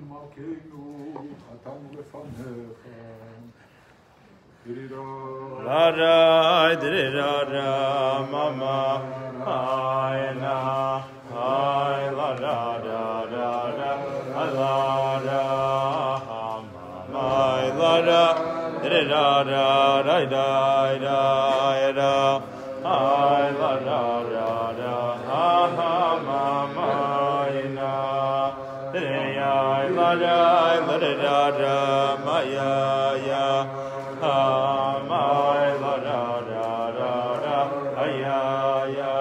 מלכנו, חטאנו לפניך. La ra di ra ra mama hai na hai la ra ra ra ra la ra mama la ra di ra ra ra ra ra ra hai la ra ra ra ha mama na di ya la ra ra maya ya my la ra ra ra ra ya ya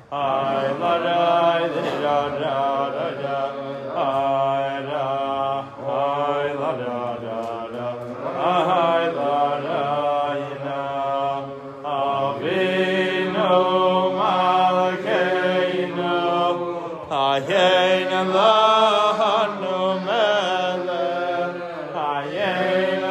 I la ra ra ra ra ra I la ra ra ra I la ra ina avino malkeino ayen la no mele ayen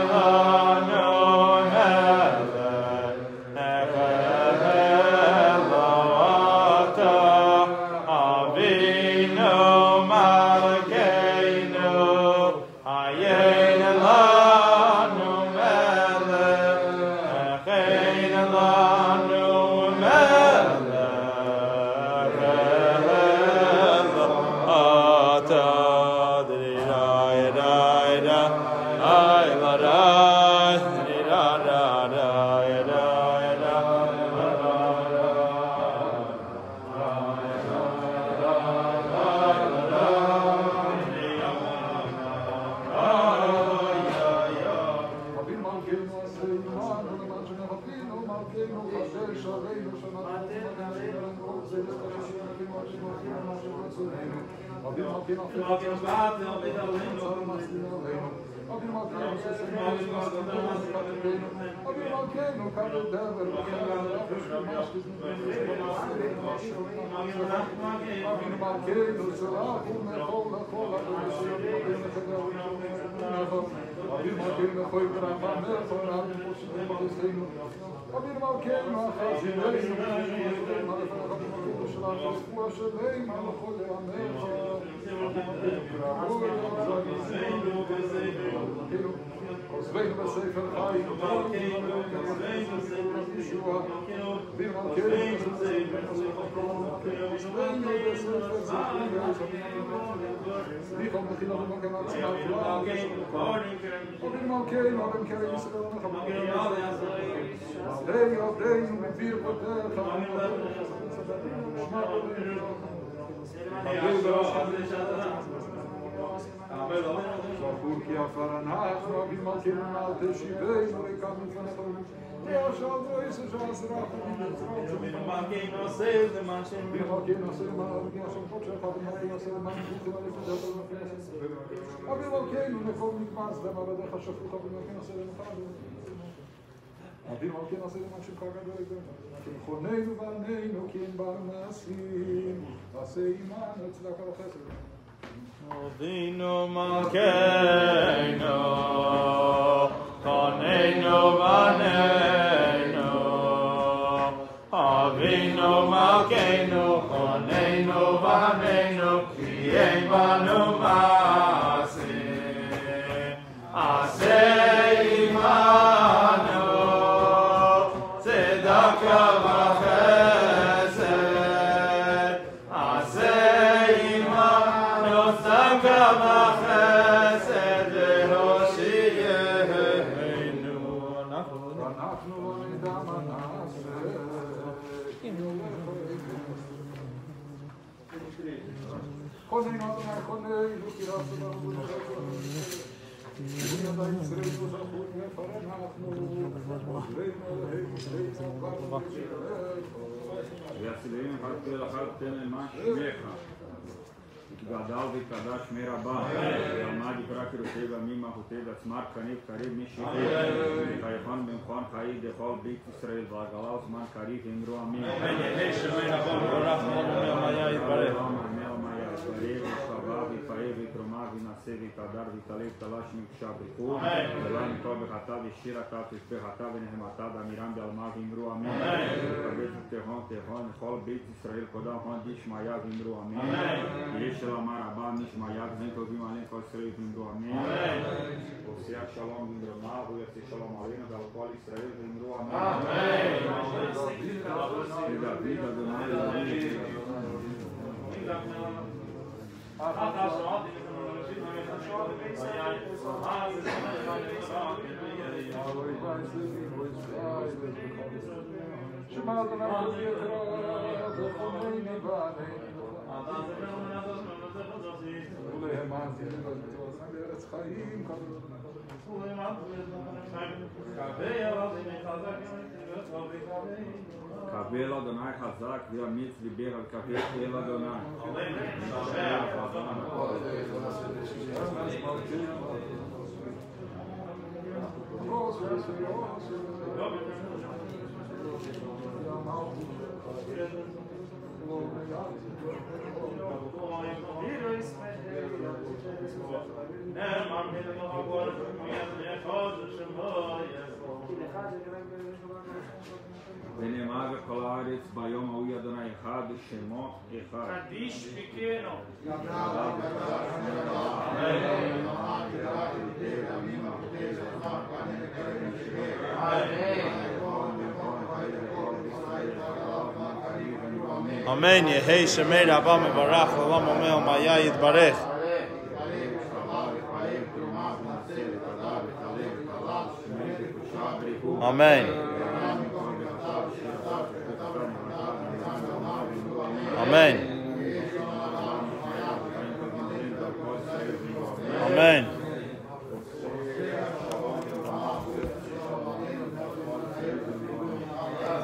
Avinu malkeinu, koneinu vaneinu. Avinu malkeinu, koneinu vaneinu, ki ein banu masim. Aseh imanu, tzedaka v'chesed. Aseh imanu, tzedaka v'chesed, v'hoshiyenu. ויצילנו אחד כל אחד תן למען שמך יתגדל ויתקדש שמי רבה ועמד יקרא קירותי בימים מהותי ועצמר קניב קריב משיחי וחייכון במכון חיי דכל בית ישראל ועגלה וזמן קריב אמרו אמין אמר מאה מיה יתברר ושבא ויתפאר ויתרומה וינשא ויתהדר ויתעלה ותלש מקשה בריחו ולא נטול בחטא ושירה תת ושפחתה ונחמתה באמירם בעלמה ואמרו אמן וקבץ ותהון תהון לכל בית ישראל קודם הון דשמיא ואמרו אמן ויש של אמר רבה נשמיא ובן טובים עליהם כל ישראל ואמרו אמן ועושה שלום במרומה והוא יעשה שלום עלינו ועל כל ישראל ואמרו אמן ודוד אדוני שמע אדוני יקרא וחומני בעינינו ולהאמנתי לבדו בארץ חיים קבל אדוני חזק ואמיץ דיבר על קבל אל אדוני ונאמר בכל הארץ ביום ההוא אדוני אחד ושמו אחד. קדיש פיקנו. אמן. יהי שמי רבה מברך לעולם אומר ומהיה יתברך. אמן. אמן. אמן.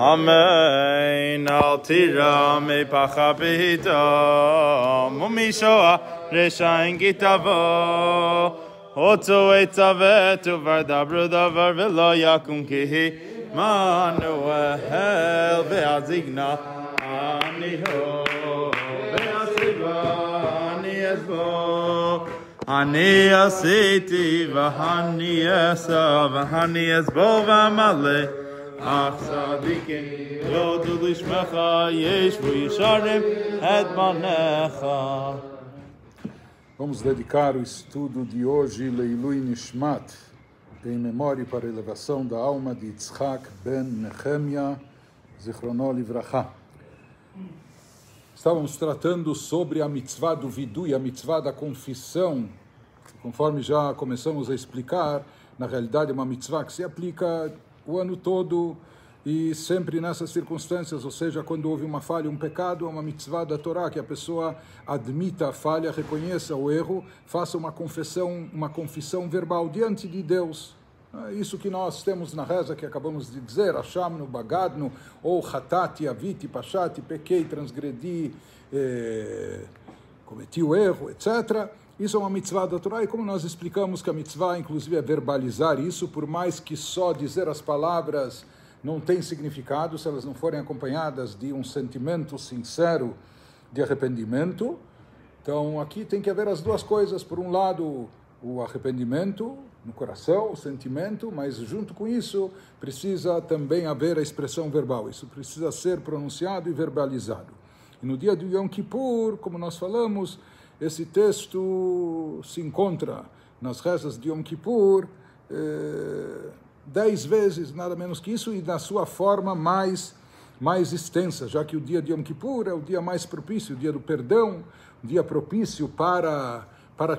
אמן. אל תירא מפחד פתאום ומשוע רשעים כי תבוא הוצאו עצות ודברו דבר ולא יקום כי מנואל והזיגנה אני הו והסיבה אני אסבו אני עשיתי ואני אעשה ואני אסבו ואמלא אך צדיקים יודו לשמך ישבו ישרים את בניך. Vamos dedicar o estudo de hoje, Leilui Nishmat, em memória para a elevação da alma de Yitzhak ben Nehemia, Zichrono Livracha. Estávamos tratando sobre a mitzvah do vidui, a mitzvah da confissão. Conforme já começamos a explicar, na realidade é uma mitzvah que se aplica o ano todo e sempre nessas circunstâncias, ou seja, quando houve uma falha, um pecado, é uma mitzvah da Torá, que a pessoa admita a falha, reconheça o erro, faça uma confissão verbal diante de Deus. É isso que nós temos na reza que acabamos de dizer, Hashamnu, Bagadnu, ou Hatati, Aviti, Pashati, pequei, transgredi, cometi o erro, etc. Isso é uma mitzvah da Torá, e como nós explicamos que a mitzvah, inclusive, é verbalizar isso, por mais que só dizer as palavras não tem significado se elas não forem acompanhadas de um sentimento sincero de arrependimento. Então, aqui tem que haver as duas coisas. Por um lado, o arrependimento no coração, o sentimento, mas junto com isso precisa também haver a expressão verbal. Isso precisa ser pronunciado e verbalizado. E no dia do Yom Kippur, como nós falamos, esse texto se encontra nas rezas de Yom Kippur 10 vezes, nada menos que isso, e na sua forma mais extensa, já que o dia de Yom Kippur é o dia mais propício, o dia do perdão, o dia propício para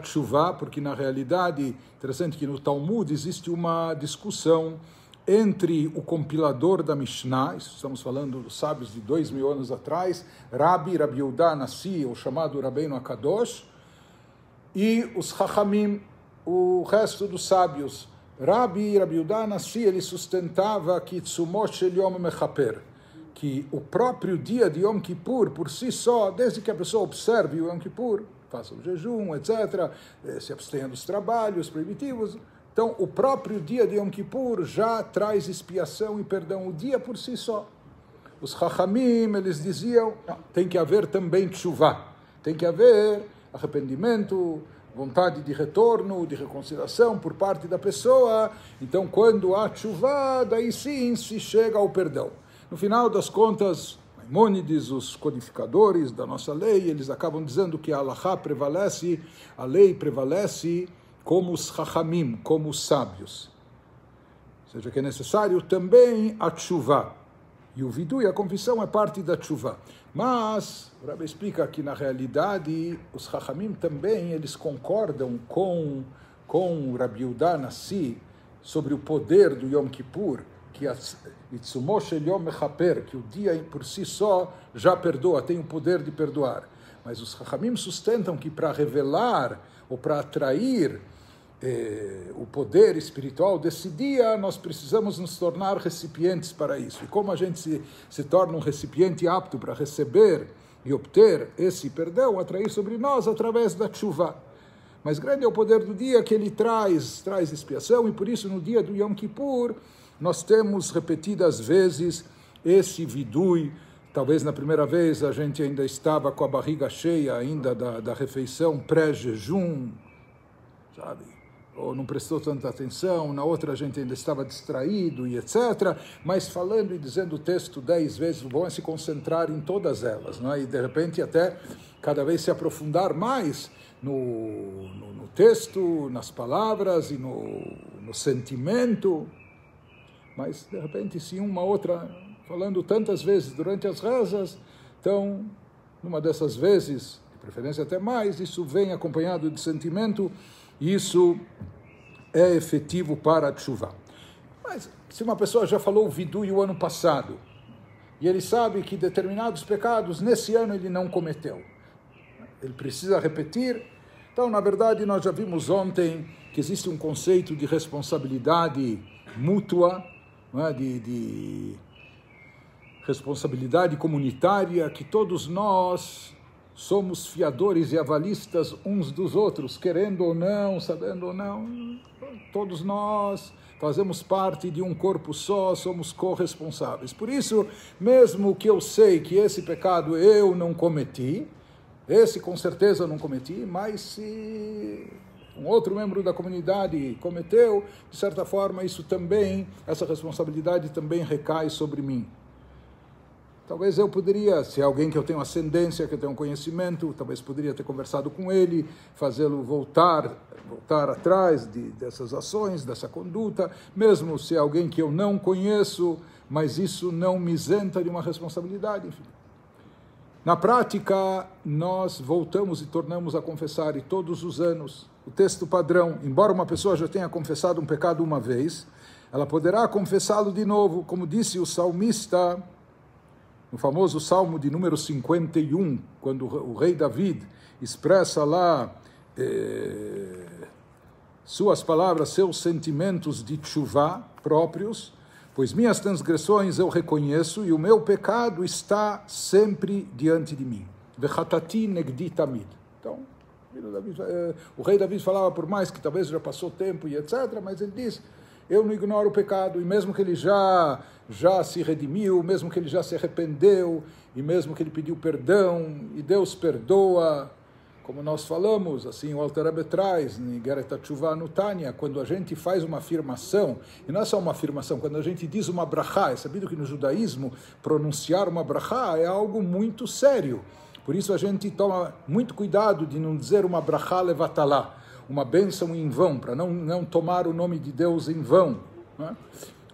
Teshuvah, porque na realidade, interessante que no Talmud existe uma discussão entre o compilador da Mishnah, estamos falando dos sábios de 2000 anos atrás, Rabi Yehuda Nassi, o chamado Rabbeinu Akadosh, e os Chachamim, o resto dos sábios. Rabi Yehuda Nassi, ele sustentava que Tzumot Shel Yom Mechaper, que o próprio dia de Yom Kippur, por si só, desde que a pessoa observe o Yom Kippur, faça o jejum, etc., se abstenha dos trabalhos proibitivos, então o próprio dia de Yom Kippur já traz expiação e perdão, o dia por si só. Os Chachamim, eles diziam, não, tem que haver também Teshuvah, tem que haver arrependimento, vontade de retorno, de reconciliação por parte da pessoa. Então, quando há tshuva, daí sim se chega ao perdão. No final das contas, Maimônides, os codificadores da nossa lei, eles acabam dizendo que a halakha prevalece, a lei prevalece como os chachamim, como os sábios. Ou seja, que é necessário também a tshuva. E o vidui, a confissão, é parte da tshuva. Mas, o Rebbe explica que, na realidade, os chachamim também, eles concordam com o Rabi Yehuda Nassi sobre o poder do Yom Kippur, que Itzumo shel Yom Mechaper, que o dia por si só já perdoa, tem o poder de perdoar. Mas os chachamim sustentam que para revelar ou para atrair o poder espiritual desse dia, nós precisamos nos tornar recipientes para isso. E como a gente se torna um recipiente apto para receber e obter esse perdão, atrair sobre nós através da tshuva. Mas grande é o poder do dia que ele traz expiação, e por isso no dia do Yom Kippur nós temos repetidas vezes esse vidui. Talvez na primeira vez a gente ainda estava com a barriga cheia ainda da refeição pré-jejum, sabe? Ou não prestou tanta atenção, na outra a gente ainda estava distraído e etc. Mas falando e dizendo o texto 10 vezes, bom é se concentrar em todas elas, não é? E de repente até cada vez se aprofundar mais no texto, nas palavras e no sentimento. Mas de repente se uma outra, falando tantas vezes durante as rezas, então numa dessas vezes, de preferência até mais, isso vem acompanhado de sentimento. Isso é efetivo para a tshuva. Mas se uma pessoa já falou o vidui o ano passado, e ele sabe que determinados pecados nesse ano ele não cometeu, ele precisa repetir. Então, na verdade, nós já vimos ontem que existe um conceito de responsabilidade mútua, não é? de responsabilidade comunitária, que todos nós somos fiadores e avalistas uns dos outros, querendo ou não, sabendo ou não, todos nós fazemos parte de um corpo só, somos corresponsáveis. Por isso, mesmo que eu sei que esse pecado eu não cometi, esse com certeza eu não cometi, mas se um outro membro da comunidade cometeu, de certa forma, isso também, essa responsabilidade também recai sobre mim. Talvez eu poderia, se é alguém que eu tenho ascendência, que eu tenho conhecimento, talvez poderia ter conversado com ele, fazê-lo voltar atrás dessas ações, dessa conduta, mesmo se é alguém que eu não conheço, mas isso não me isenta de uma responsabilidade, enfim. Na prática, nós voltamos e tornamos a confessar, e todos os anos, o texto padrão, embora uma pessoa já tenha confessado um pecado uma vez, ela poderá confessá-lo de novo, como disse o salmista, no famoso Salmo de número 51, quando o rei David expressa lá suas palavras, seus sentimentos de tshuva próprios, pois minhas transgressões eu reconheço e o meu pecado está sempre diante de mim. Vechatati negdi tamid. Então, o rei David falava, por mais que talvez já passou tempo e etc., mas ele diz, eu não ignoro o pecado, e mesmo que ele já se redimiu, mesmo que ele já se arrependeu, e mesmo que ele pediu perdão, e Deus perdoa, como nós falamos, assim o Alter Rebbe traz, em Gereta Tshuva no Tânia, quando a gente faz uma afirmação, e não é só uma afirmação, quando a gente diz uma brachá, é sabido que no judaísmo, pronunciar uma brachá é algo muito sério, por isso a gente toma muito cuidado de não dizer uma brachá levatalá, uma bênção em vão, para não tomar o nome de Deus em vão, né?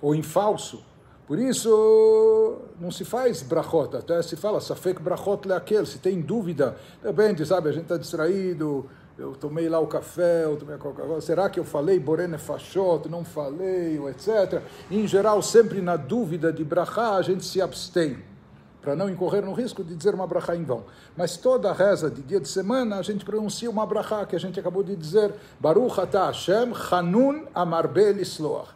Ou em falso. Por isso, não se faz brachot, até se fala, safek brachot leakel, se tem dúvida, de repente, sabe, a gente está distraído, eu tomei lá o café, eu tomei a Coca-Cola, será que eu falei borene fashot, não falei, ou etc. Em geral, sempre na dúvida de brachá, a gente se abstém, para não incorrer no risco de dizer uma brachá em vão. Mas toda a reza de dia de semana, a gente pronuncia uma brachá, que a gente acabou de dizer, Baruch atah Hashem, Chanun amarbe lisloach.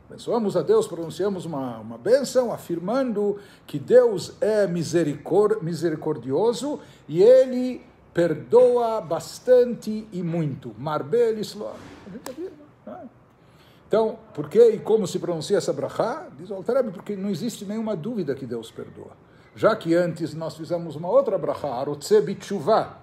Abençoamos a Deus, pronunciamos uma bênção, afirmando que Deus é misericordioso e Ele perdoa bastante e muito. Marbe lisloach. A gente afirma, né? Então, por que e como se pronuncia essa brachá? Diz o Alter Rebbe, porque não existe nenhuma dúvida que Deus perdoa. Já que antes nós fizemos uma outra brachá, arotze b'tshuvah,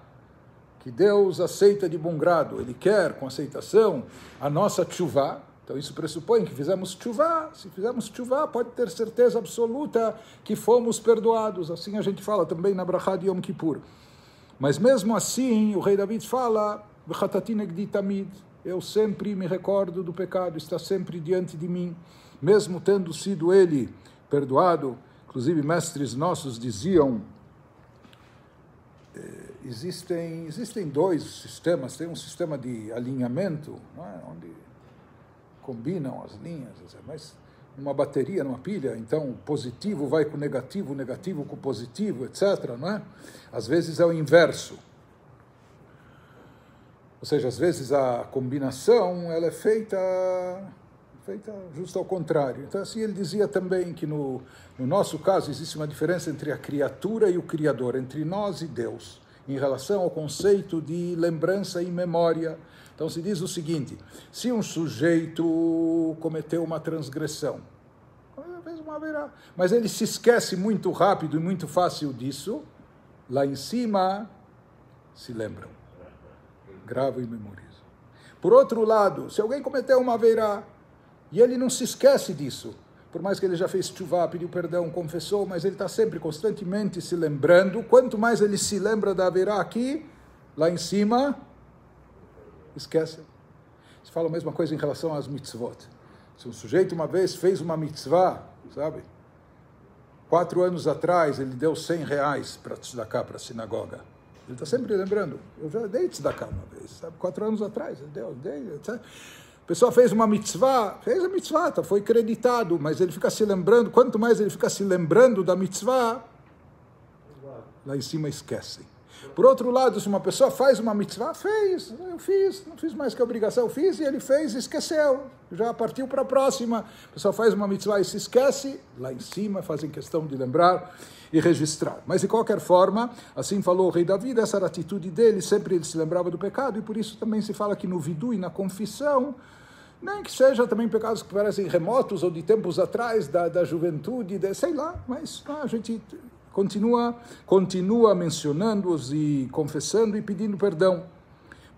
que Deus aceita de bom grado, Ele quer com aceitação a nossa tchuvá. Então isso pressupõe que fizemos tchuvá. Se fizemos tchuvá, pode ter certeza absoluta que fomos perdoados. Assim a gente fala também na brachá de Yom Kippur. Mas mesmo assim, o rei David fala, eu sempre me recordo do pecado, está sempre diante de mim, mesmo tendo sido ele perdoado. Inclusive mestres nossos diziam, existem dois sistemas, tem um sistema de alinhamento, não é? Onde combinam as linhas, mas numa bateria, numa pilha, então o positivo vai com o negativo com o positivo, etc., não é? Às vezes é o inverso. Ou seja, às vezes a combinação ela é feita justo ao contrário. Então assim ele dizia também que no nosso caso existe uma diferença entre a criatura e o Criador, entre nós e Deus, em relação ao conceito de lembrança e memória. Então se diz o seguinte, se um sujeito cometeu uma transgressão, fez uma verá, mas ele se esquece muito rápido e muito fácil disso, lá em cima se lembram, gravam e memorizam. Por outro lado, se alguém cometeu uma verá e ele não se esquece disso, por mais que ele já fez tchuvá, pediu perdão, confessou, mas ele está sempre, constantemente se lembrando, quanto mais ele se lembra da verá aqui, lá em cima, esquece. Se fala a mesma coisa em relação às mitzvot. Se um sujeito uma vez fez uma mitzvah, sabe? 4 anos atrás ele deu R$100 para tzedakah, para a sinagoga. Ele está sempre lembrando. Eu já dei tzedakah uma vez, sabe? 4 anos atrás, eu dei, etc. A pessoa fez uma mitzvah, fez a mitzvah, foi creditado, mas ele fica se lembrando, quanto mais ele fica se lembrando da mitzvah, lá em cima esquecem. Por outro lado, se uma pessoa faz uma mitzvah, eu fiz, não fiz mais que a obrigação, fiz e ele fez e esqueceu, já partiu para a próxima. A pessoa faz uma mitzvah e se esquece, lá em cima fazem questão de lembrar e registrar. Mas de qualquer forma, assim falou o rei Davi, essa era a atitude dele, sempre ele se lembrava do pecado, e por isso também se fala que no vidu e na confissão, nem que seja também pecados que parecem remotos ou de tempos atrás, da juventude, sei lá, mas a gente continua mencionando-os e confessando e pedindo perdão.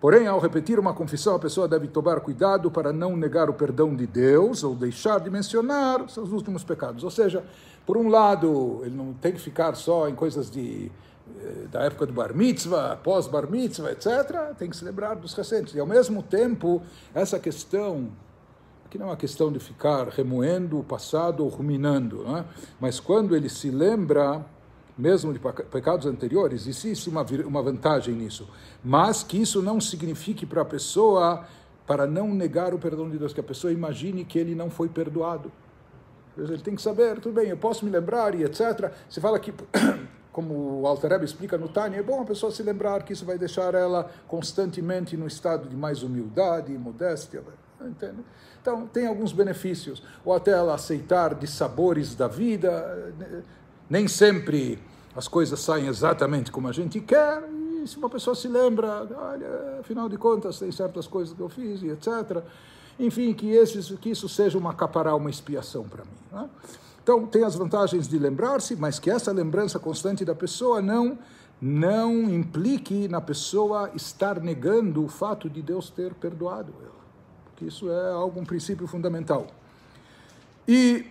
Porém, ao repetir uma confissão, a pessoa deve tomar cuidado para não negar o perdão de Deus ou deixar de mencionar seus últimos pecados. Ou seja, por um lado, ele não tem que ficar só em coisas da época do bar mitzvah, pós-bar mitzvah, etc. Tem que se lembrar dos recentes. E ao mesmo tempo, essa questão, aqui não é uma questão de ficar remoendo o passado ou ruminando, né? Mas quando ele se lembra mesmo de pecados anteriores, existe uma vantagem nisso. Mas que isso não signifique para a pessoa, para não negar o perdão de Deus, que a pessoa imagine que ele não foi perdoado. Ele tem que saber, tudo bem, eu posso me lembrar e etc. Se fala que, como o Alter Rebbe explica no Tânia, é bom a pessoa se lembrar que isso vai deixar ela constantemente no estado de mais humildade e modéstia, entende? Então, tem alguns benefícios. Ou até ela aceitar de sabores da vida. Nem sempre as coisas saem exatamente como a gente quer, e se uma pessoa se lembra, olha, afinal de contas tem certas coisas que eu fiz, e etc. Enfim, que isso seja uma capará, uma expiação para mim. Né? Então, tem as vantagens de lembrar-se, mas que essa lembrança constante da pessoa não implique na pessoa estar negando o fato de Deus ter perdoado ela. Porque isso é um princípio fundamental. E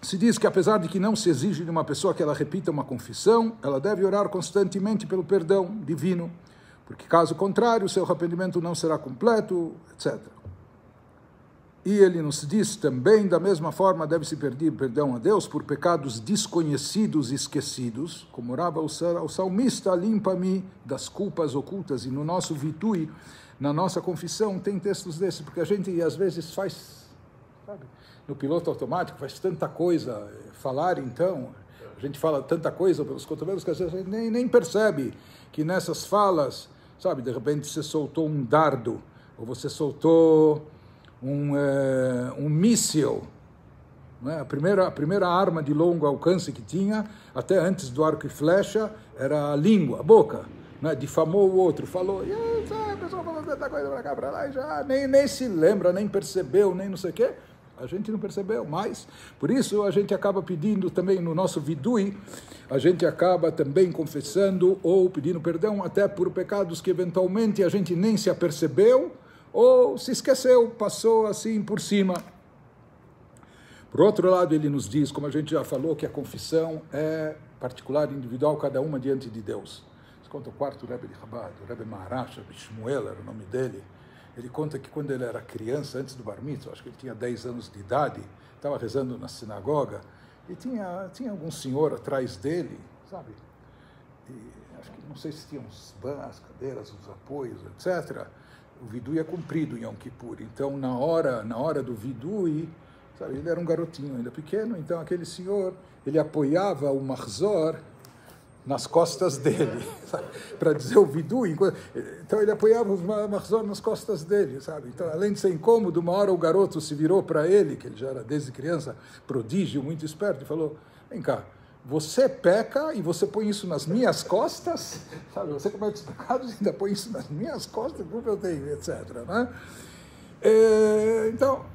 se diz que apesar de que não se exige de uma pessoa que ela repita uma confissão, ela deve orar constantemente pelo perdão divino, porque caso contrário, seu arrependimento não será completo, etc. E ele nos diz também, da mesma forma, deve-se pedir perdão a Deus por pecados desconhecidos e esquecidos, como orava o salmista, limpa-me das culpas ocultas, e no nosso vitui, na nossa confissão, tem textos desses, porque a gente às vezes faz, sabe, no piloto automático, faz tanta coisa, falar então, a gente fala tanta coisa pelos cotovelos que às vezes a gente nem percebe que nessas falas, sabe, de repente você soltou um dardo, ou você soltou um míssil, né? A primeira arma de longo alcance que tinha, até antes do arco e flecha, era a língua, a boca, né? Difamou o outro, falou, e a pessoa falou tanta coisa para cá, para lá, e já nem se lembra, nem percebeu, nem não sei o quê. A gente não percebeu, mas por isso a gente acaba pedindo também no nosso vidui, a gente acaba também confessando ou pedindo perdão até por pecados que eventualmente a gente nem se apercebeu ou se esqueceu, passou assim por cima. Por outro lado, ele nos diz, como a gente já falou, que a confissão é particular, individual, cada uma diante de Deus. Isso conta o quarto Rebbe de Chabad, o Rebbe Maharash, Rebbe Shmuel era o nome dele. Ele conta que quando ele era criança, antes do Bar Mitzvah, acho que ele tinha 10 anos de idade, estava rezando na sinagoga, e tinha algum senhor atrás dele, sabe? E acho que, não sei se tinha uns bancos, cadeiras, os apoios, etc. O vidui é cumprido em Yom Kippur. Então, na hora do vidui, sabe, ele era um garotinho ainda pequeno, então aquele senhor, ele apoiava o marzor nas costas dele, para dizer o vidui. Então ele apoiava o marzor nas costas dele, sabe? Então, além de ser incômodo, uma hora o garoto se virou para ele, que ele já era desde criança prodígio, muito esperto, e falou: vem cá, você peca e você põe isso nas minhas costas, sabe? Você comete os pecados e ainda põe isso nas minhas costas, que culpa eu tenho, etc. Né? Então,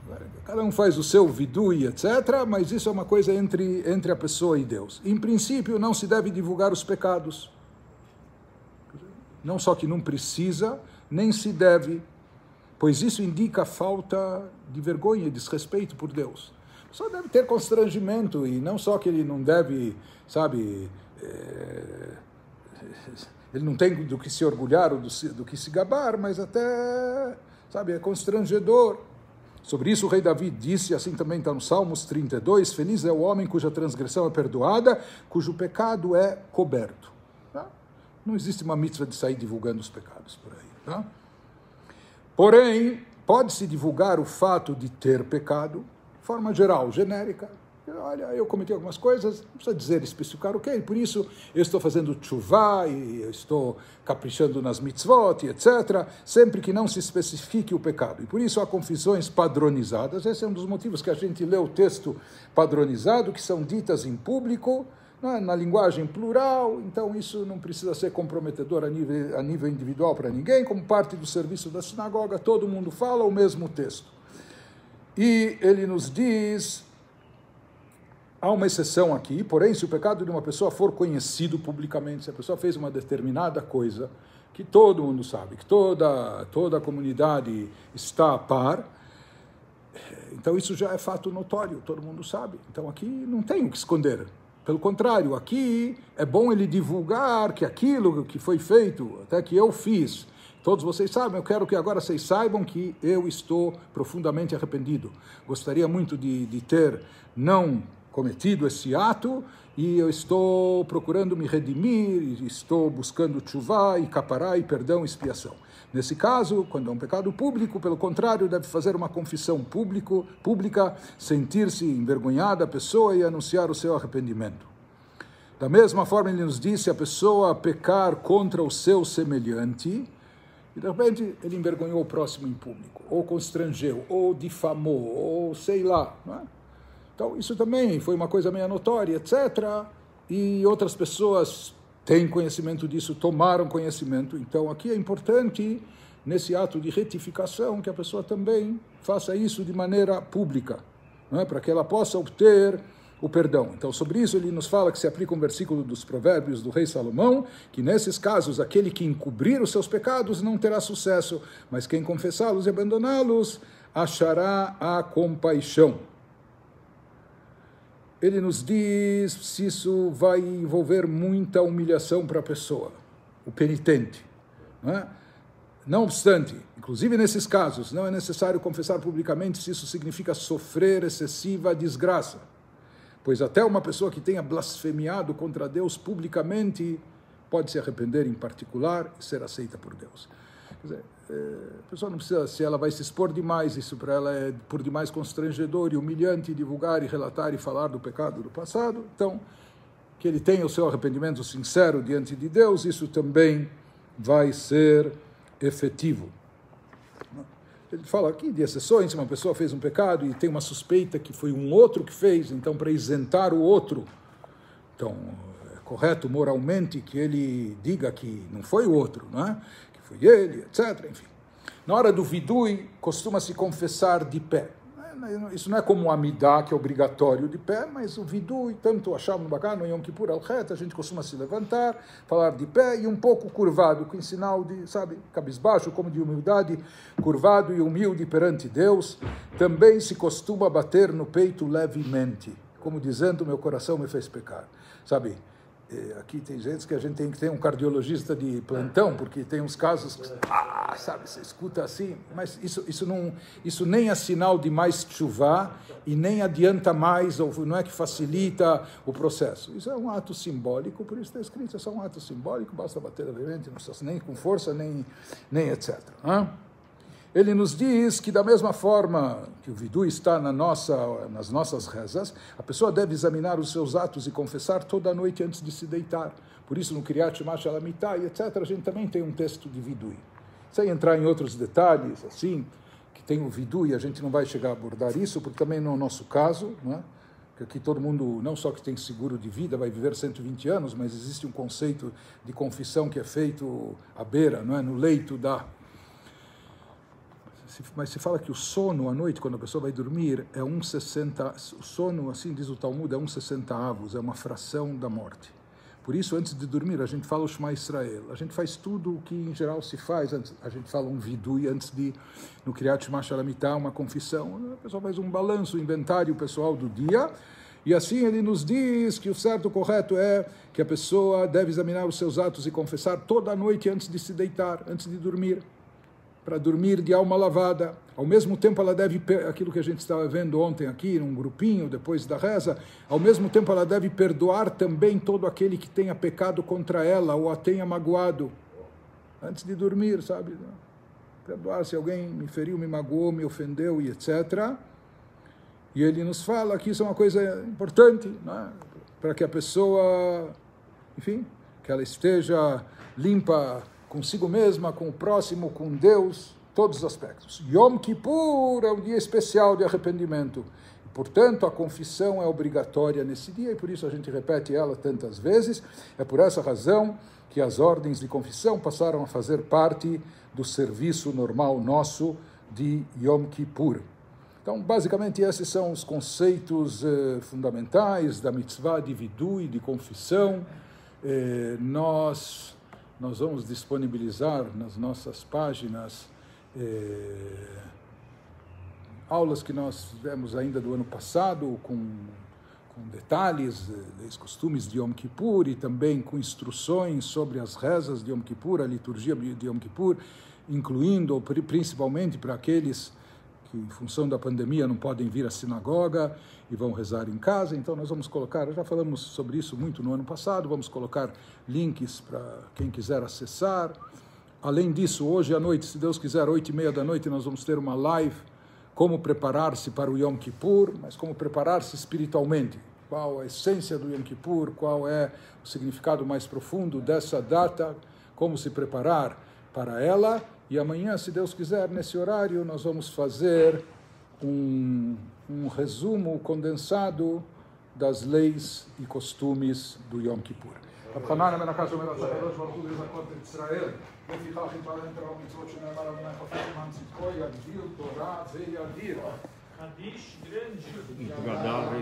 cada um faz o seu vidui, etc., mas isso é uma coisa entre a pessoa e Deus. Em princípio, não se deve divulgar os pecados. Não só que não precisa, nem se deve, pois isso indica falta de vergonha e desrespeito por Deus. Só deve ter constrangimento, e não só que ele não deve, sabe, ele não tem do que se orgulhar ou do que se gabar, mas até... sabe, é constrangedor. Sobre isso o rei Davi disse, assim também está no Salmos 32, feliz é o homem cuja transgressão é perdoada, cujo pecado é coberto. Tá? Não existe uma mitzvah de sair divulgando os pecados por aí. Tá? Porém, pode-se divulgar o fato de ter pecado, de forma geral, genérica. Olha, eu cometi algumas coisas, não precisa dizer, especificar o quê, por isso eu estou fazendo tchuvá, e eu estou caprichando nas mitzvot, etc., sempre que não se especifique o pecado. E por isso há confissões padronizadas, esse é um dos motivos que a gente lê o texto padronizado, que são ditas em público, né, na linguagem plural, então isso não precisa ser comprometedor a nível individual para ninguém, como parte do serviço da sinagoga, todo mundo fala o mesmo texto. E ele nos diz... há uma exceção aqui, porém, se o pecado de uma pessoa for conhecido publicamente, se a pessoa fez uma determinada coisa, que todo mundo sabe, que toda a comunidade está a par, então isso já é fato notório, todo mundo sabe. Então aqui não tem o que esconder. Pelo contrário, aqui é bom ele divulgar que aquilo que foi feito, até que eu fiz, todos vocês sabem, eu quero que agora vocês saibam que eu estou profundamente arrependido. Gostaria muito de ter não cometido esse ato, e eu estou procurando me redimir, estou buscando tchuvá e capará e perdão e expiação. Nesse caso, quando é um pecado público, pelo contrário, deve fazer uma confissão pública, sentir-se envergonhada a pessoa e anunciar o seu arrependimento. Da mesma forma, ele nos disse, a pessoa pecar contra o seu semelhante, e de repente ele envergonhou o próximo em público, ou constrangeu, ou difamou, ou sei lá, não é? Então, isso também foi uma coisa meio notória, etc. E outras pessoas têm conhecimento disso, tomaram conhecimento. Então, aqui é importante, nesse ato de retificação, que a pessoa também faça isso de maneira pública, não é? Para que ela possa obter o perdão. Então, sobre isso, ele nos fala que se aplica um versículo dos Provérbios do rei Salomão, que nesses casos, aquele que encobrir os seus pecados não terá sucesso, mas quem confessá-los e abandoná-los achará a compaixão. Ele nos diz se isso vai envolver muita humilhação para a pessoa, o penitente. Não é? Não obstante, inclusive nesses casos, não é necessário confessar publicamente se isso significa sofrer excessiva desgraça, pois até uma pessoa que tenha blasfemiado contra Deus publicamente pode se arrepender em particular e ser aceita por Deus. Quer dizer, a pessoa não precisa, se ela vai se expor demais, isso para ela é por demais constrangedor e humilhante divulgar e relatar e falar do pecado do passado, então que ele tenha o seu arrependimento sincero diante de Deus, isso também vai ser efetivo. Ele fala aqui de exceções, se uma pessoa fez um pecado e tem uma suspeita que foi um outro que fez, então para isentar o outro, então é correto moralmente que ele diga que não foi o outro, não é? Foi ele, etc. Enfim. Na hora do vidui, costuma-se confessar de pé. Isso não é como o Amidá, que é obrigatório de pé, mas o Vidui, tanto Hashem no Bakar, no Yom Kippur, Al-Het, a gente costuma se levantar, falar de pé e um pouco curvado, com sinal de, cabisbaixo, como de humildade, curvado e humilde perante Deus. Também se costuma bater no peito levemente, como dizendo, meu coração me fez pecar. Aqui tem gente que a gente tem que ter um cardiologista de plantão, porque tem uns casos que, você escuta assim, mas isso nem é sinal de mais chuva e nem adianta mais, ou não é que facilita o processo. Isso é um ato simbólico, por isso está escrito, é só um ato simbólico, basta bater levemente, não precisa nem com força, nem etc. Ele nos diz que da mesma forma que o Vidu está nas nossas rezas, a pessoa deve examinar os seus atos e confessar toda noite antes de se deitar. Por isso no Kriyat Shema Shalamita e etc. a gente também tem um texto de Vidu. Sem entrar em outros detalhes, assim, que tem o Vidu e a gente não vai chegar a abordar isso, porque também no nosso caso, né, que aqui todo mundo, não só que tem seguro de vida, vai viver 120 anos, mas existe um conceito de confissão que é feito à beira, não é, no leito da... Mas se fala que o sono à noite, quando a pessoa vai dormir, é 1,60, o sono, assim diz o Talmud, é 1,60 avos, é uma fração da morte. Por isso, antes de dormir, a gente fala o Shema Israel. A gente faz tudo o que em geral se faz, a gente fala um vidui antes de, no Kriyat Shema Shalamita, uma confissão. A pessoa faz um balanço, um inventário pessoal do dia, e assim ele nos diz que o certo, o correto é que a pessoa deve examinar os seus atos e confessar toda a noite antes de se deitar, antes de dormir, para dormir de alma lavada. Ao mesmo tempo ela deve, aquilo que a gente estava vendo ontem aqui, num grupinho, depois da reza, ao mesmo tempo ela deve perdoar também todo aquele que tenha pecado contra ela ou a tenha magoado, antes de dormir, perdoar se alguém me feriu, me magoou, me ofendeu e etc. E ele nos fala que isso é uma coisa importante, né? Para que a pessoa, enfim, que ela esteja limpa consigo mesma, com o próximo, com Deus, todos os aspectos. Yom Kippur é um dia especial de arrependimento. Portanto, a confissão é obrigatória nesse dia e por isso a gente repete ela tantas vezes. É por essa razão que as ordens de confissão passaram a fazer parte do serviço normal nosso de Yom Kippur. Então, basicamente, esses são os conceitos fundamentais da mitzvah de vidui, de confissão. Nós vamos disponibilizar nas nossas páginas aulas que nós fizemos ainda do ano passado, com detalhes dos costumes de Yom Kippur e também com instruções sobre as rezas de Yom Kippur, a liturgia de Yom Kippur, incluindo principalmente para aqueles que, em função da pandemia, não podem vir à sinagoga e vão rezar em casa. Então nós vamos colocar, já falamos sobre isso muito no ano passado, vamos colocar links para quem quiser acessar. Além disso, hoje à noite, se Deus quiser, 8h30 da noite, nós vamos ter uma live, como preparar-se para o Yom Kippur, mas como preparar-se espiritualmente. Qual a essência do Yom Kippur, qual é o significado mais profundo dessa data, como se preparar para ela. E amanhã, se Deus quiser, nesse horário, nós vamos fazer um resumo condensado das leis e costumes do Yom Kippur. Gadal